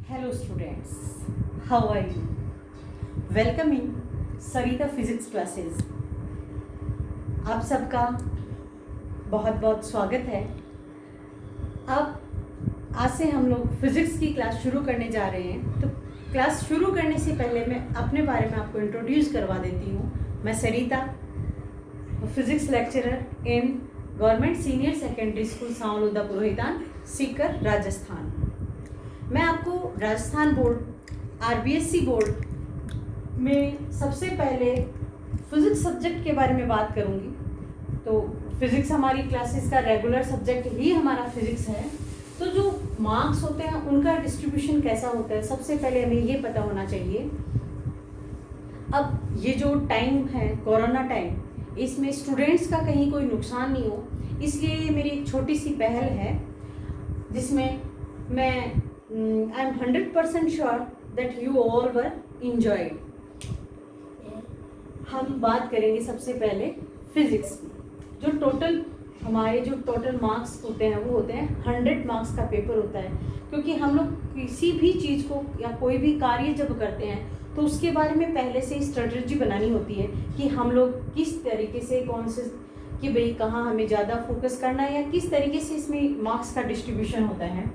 Hello students, how are you? Welcome in Sarita physics classes. आप सबका बहुत बहुत स्वागत है। अब आज से हम लोग फिजिक्स की क्लास शुरू करने जा रहे हैं। तो क्लास शुरू करने से पहले मैं अपने बारे में आपको इंट्रोड्यूस करवा देती हूँ। मैं Sarita, physics lecturer in government senior secondary school Sanwaluda Purohitan, Sikar, Rajasthan. मैं आपको राजस्थान बोर्ड, RBSC बोर्ड में सबसे पहले फिज़िक्स सब्जेक्ट के बारे में बात करूंगी। तो फिज़िक्स हमारी क्लासेस का रेगुलर सब्जेक्ट ही हमारा फिज़िक्स है। तो जो मार्क्स होते हैं उनका डिस्ट्रीब्यूशन कैसा होता है, सबसे पहले हमें ये पता होना चाहिए। अब ये जो टाइम है कोरोना टाइम, इसमें स्टूडेंट्स का कहीं कोई नुकसान नहीं हो, इसलिए ये मेरी एक छोटी सी पहल है जिसमें मैं I am 100% sure that you all were enjoyed। हम बात करेंगे सबसे पहले फिजिक्स की। जो टोटल मार्क्स होते हैं वो होते हैं 100 मार्क्स का पेपर होता है, क्योंकि हम लोग किसी भी चीज़ को या कोई भी कार्य जब करते हैं तो उसके बारे में पहले से स्ट्रेटजी बनानी होती है कि हम लोग किस तरीके से कौन से कि भाई कहाँ हमें ज़्यादा फोकस करना है या किस तरीके से इसमें मार्क्स का डिस्ट्रीब्यूशन होता है।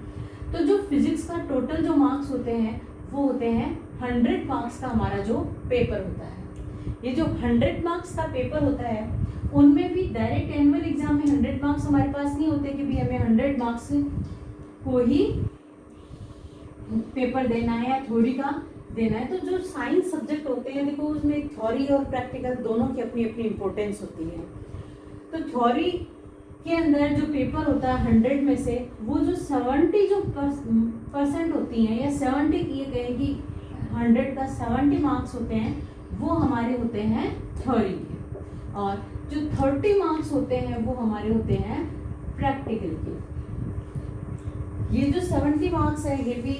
तो जो फिजिक्स का टोटल जो मार्क्स होते हैं वो होते हैं 100 मार्क्स का हमारा जो पेपर होता है। ये जो 100 मार्क्स का पेपर होता है उनमें भी डायरेक्ट एनुअल एग्जाम में 100 मार्क्स हमारे पास नहीं होते कि भी हमें 100 मार्क्स को ही पेपर देना है या थ्योरी का देना है। तो जो साइंस सब्जेक्ट होते हैं, देखो उसमें थ्योरी और प्रैक्टिकल दोनों की अपनी अपनी इम्पोर्टेंस होती है। तो थ्योरी के अंदर जो पेपर होता है 100 में से वो जो 70 जो परसेंट होती हैं या 70 ये कहें कि 100 का 70 मार्क्स होते हैं वो हमारे होते हैं थ्योरी के, और जो 30 मार्क्स होते हैं वो हमारे होते हैं प्रैक्टिकल के। ये जो 70 मार्क्स है ये भी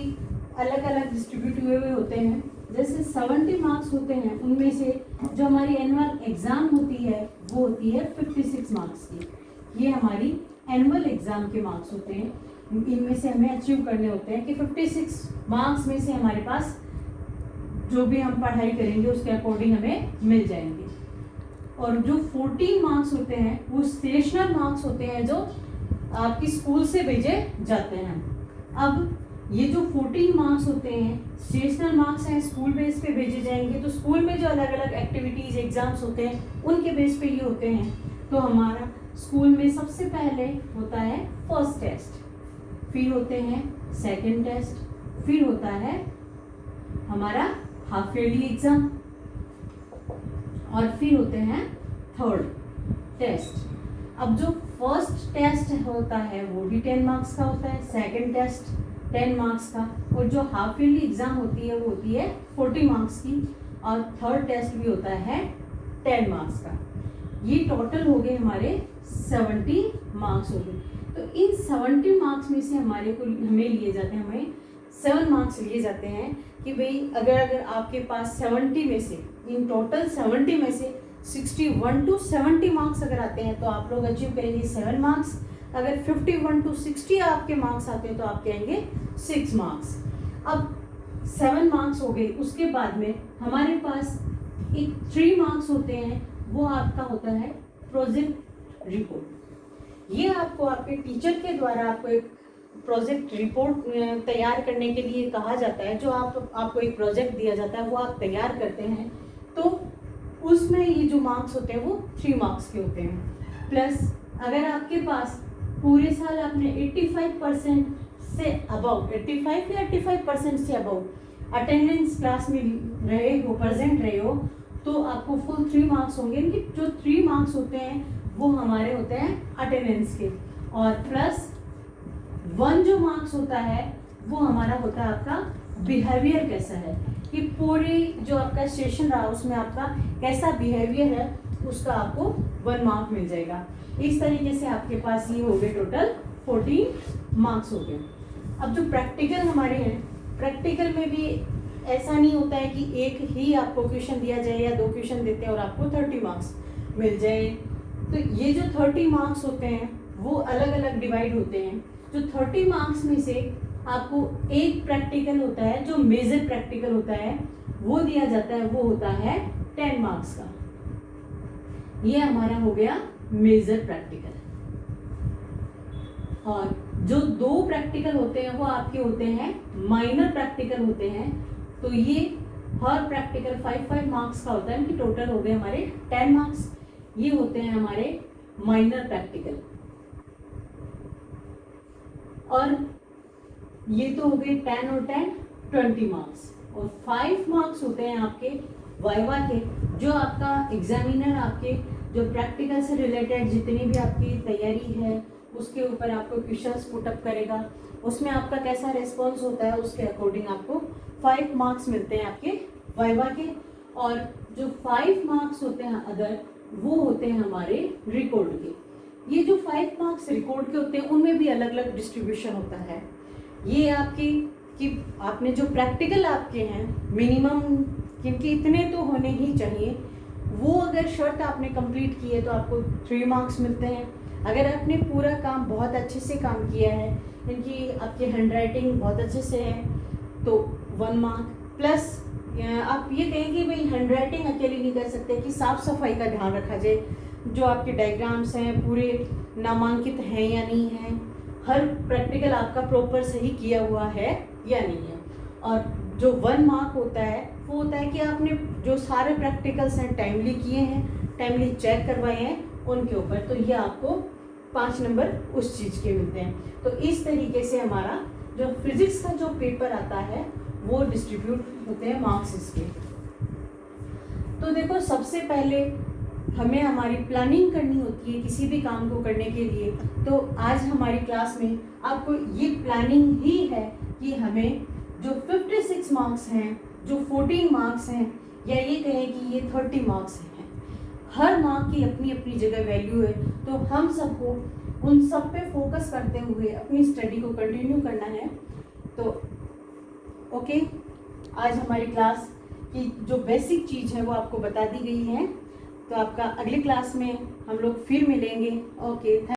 अलग अलग डिस्ट्रीब्यूट हुए हुए होते हैं। जैसे 70 मार्क्स होते हैं उनमें से जो हमारी एनुअल एग्जाम होती है वो होती है 56 मार्क्स की। ये हमारी एनुअल एग्जाम के मार्क्स होते हैं, इनमें से हमें अचीव करने होते हैं कि 56 मार्क्स में से हमारे पास जो भी हम पढ़ाई करेंगे उसके अकॉर्डिंग हमें मिल जाएंगे। और जो 14 मार्क्स होते हैं वो स्टेशनल मार्क्स होते हैं जो आपकी स्कूल से भेजे जाते हैं। अब ये जो 14 मार्क्स होते हैं स्टेशनल मार्क्स हैं, स्कूल बेस पे भेजे जाएंगे। तो स्कूल में जो अलग अलग एक्टिविटीज़ एग्जाम्स होते हैं उनके बेस पे ये होते हैं। तो हमारा स्कूल में सबसे पहले होता है फर्स्ट टेस्ट, फिर होते हैं सेकंड टेस्ट, फिर होता है हमारा हाफ ईयरली एग्जाम, और फिर होते हैं थर्ड टेस्ट। अब जो फर्स्ट टेस्ट होता है वो भी 10 मार्क्स का होता है, सेकंड टेस्ट 10 मार्क्स का, और जो हाफ ईयरली एग्जाम होती है वो होती है 40 मार्क्स की, और थर्ड टेस्ट भी होता है 10 मार्क्स का। ये टोटल हो गए हमारे 70 मार्क्स हो गए। तो इन 70 मार्क्स में से हमें लिए जाते हैं, हमें 7 मार्क्स लिए जाते हैं कि भाई अगर आपके पास 70 में से, इन टोटल 70 में से 61 to 70 मार्क्स अगर आते हैं तो आप लोग अचीव करेंगे 7 मार्क्स। अगर 51 to 60 आपके मार्क्स आते हैं तो आप कहेंगे 6 मार्क्स। अब 7 मार्क्स हो गए, उसके बाद में हमारे पास एक 3 मार्क्स होते हैं, वो आपका होता है प्रोजेक्ट रिपोर्ट। ये आपको आपके टीचर के द्वारा आपको एक प्रोजेक्ट रिपोर्ट तैयार करने के लिए कहा जाता है। जो आपको एक प्रोजेक्ट दिया जाता है वो आप तैयार करते हैं। तो उसमें ये जो मार्क्स होते हैं वो 3 मार्क्स के होते हैं। प्लस अगर आपके पास पूरे साल आपने 85% से अबव, 85 या 85% से अबव अटेंडेंस क्लास में रहे हो, प्रेजेंट रहे हो, तो आपको फुल 3 मार्क्स होंगे। इनके जो 3 मार्क्स होते हैं वो हमारे होते हैं अटेंडेंस के, और प्लस 1 जो मार्क्स होता है वो हमारा होता है आपका बिहेवियर कैसा है, कि पूरे जो आपका सेशन रहा उसमें आपका कैसा बिहेवियर है उसका आपको 1 मार्क मिल जाएगा। इस तरीके से आपके पास ये हो गए टोटल 14 मार्क्स हो गए। अब जो प्रैक्टिकल हमारे हैं, प्रैक्टिकल में भी ऐसा नहीं होता है कि एक ही आपको क्वेश्चन दिया जाए या 2 क्वेश्चन देते हैं और आपको 30 मार्क्स मिल जाए। तो ये जो 30 मार्क्स होते हैं वो अलग अलग डिवाइड होते हैं। जो 30 मार्क्स में से आपको एक प्रैक्टिकल होता है जो मेजर प्रैक्टिकल होता है वो दिया जाता है, वो होता है 10 मार्क्स का। ये हमारा हो गया मेजर प्रैक्टिकल। और जो 2 प्रैक्टिकल होते हैं वो आपके होते हैं माइनर प्रैक्टिकल होते हैं। तो ये हर प्रैक्टिकल 5-5 मार्क्स का होता है, कि टोटल हो गए हमारे 10 मार्क्स। ये होते हैं हमारे माइनर प्रैक्टिकल। और ये तो हो गए 10 और 10 20 मार्क्स। और 5 मार्क्स होते हैं आपके वाइवा के, जो आपका एग्जामिनर आपके जो प्रैक्टिकल से रिलेटेड जितनी भी आपकी तैयारी है उसके ऊपर आपको क्वेश्चंस पुटअप करेगा। उसमें आपका कैसा रेस्पॉन्स होता है उसके अकॉर्डिंग आपको 5 मार्क्स मिलते हैं आपके वाइवा के। और जो 5 मार्क्स होते हैं अदर, वो होते हैं हमारे रिकॉर्ड के। ये जो 5 मार्क्स रिकॉर्ड के होते हैं उनमें भी अलग अलग डिस्ट्रीब्यूशन होता है। ये आपकी कि आपने जो प्रैक्टिकल आपके हैं मिनिमम, क्योंकि इतने तो होने ही चाहिए, वो अगर शर्ट आपने कंप्लीट की है तो आपको 3 मार्क्स मिलते हैं। अगर आपने पूरा काम बहुत अच्छे से काम किया है, इनकी आपकी हैंडराइटिंग बहुत अच्छे से है, तो 1 मार्क प्लस आप ये कहें कि भाई हैंडराइटिंग अकेली नहीं कर सकते, कि साफ सफाई का ध्यान रखा जाए, जो आपके डायग्राम्स हैं पूरे नामांकित हैं या नहीं हैं, हर प्रैक्टिकल आपका प्रॉपर सही किया हुआ है या नहीं है। और जो 1 मार्क होता है वो होता है कि आपने जो सारे प्रैक्टिकल्स हैं टाइमली किए हैं, टाइमली चेक करवाए हैं उनके ऊपर, तो ये आपको 5 नंबर उस चीज़ के मिलते हैं। तो इस तरीके से हमारा जो फिजिक्स का जो पेपर आता है वो डिस्ट्रीब्यूट होते हैं मार्क्स इसके। तो देखो, सबसे पहले हमें हमारी प्लानिंग करनी होती है किसी भी काम को करने के लिए। तो आज हमारी क्लास में आपको ये प्लानिंग ही है कि हमें जो 56 मार्क्स हैं, जो 14 मार्क्स हैं, या ये कहें कि ये 30 मार्क्स हैं, हर मार्क की अपनी अपनी जगह वैल्यू है। तो हम सबको उन सब पे फोकस करते हुए अपनी स्टडी को कंटिन्यू करना है। तो ओके, आज हमारी क्लास की जो बेसिक चीज़ है वो आपको बता दी गई है। तो आपका अगली क्लास में हम लोग फिर मिलेंगे। ओके।